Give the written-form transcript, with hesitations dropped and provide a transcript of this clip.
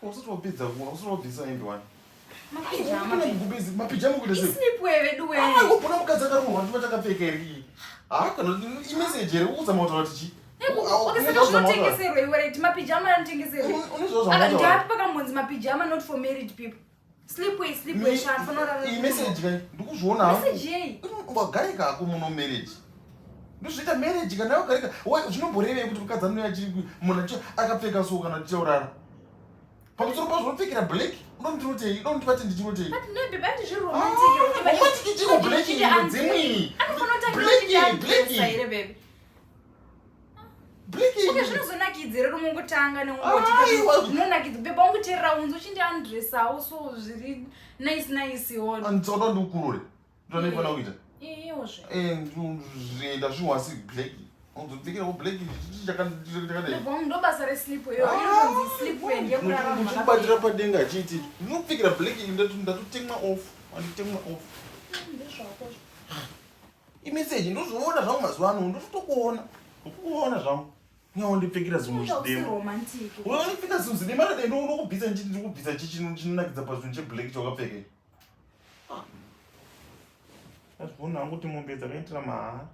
usitobvisa usitobvisa endwani mapijama kuti sleepwear do ubona mukadzi akarurwa ndiva chakapfeka eri kana imeseji eri uzama kutaura tichi unotengeserwa iwe mapijama anotengeserwa ndapi pakamhonzi mapijama not for married people sleepwear imeseji kai ndikuzviona wagare kako muno marriage ndozviita marriage kana wagarika zvinomborevei kuti mukadzi anoachiri munhu akapfeka so kana tichaurara pamusoro pazvo unopfekera black unondinotei unondibati ndichinotei chiko black dzimwi zvinozonakidze rero mungotanga neunonakidza beba ungoteerera unzi uchindiandresawo so zviri nice anditsoda ndiukurore ndonaifanira kuita iyozve zvienda zvihwasi black uzopfekerawo black ndobasa resleepwearikubatira padenga achiti ndinopfekera black ndatotemwa off anditemwa off imeseji ndozviona zvangu mazuva ano ndotokuona zvangu nyawo ndipfekera zvinhu zvidemapfeka zvinhu zidemarade ndokubvisa nchiti ndikubvisa chinonakidza pazvinhu cheblack chawakapfekei azviona hangu kuti mombe dzakaitira mahara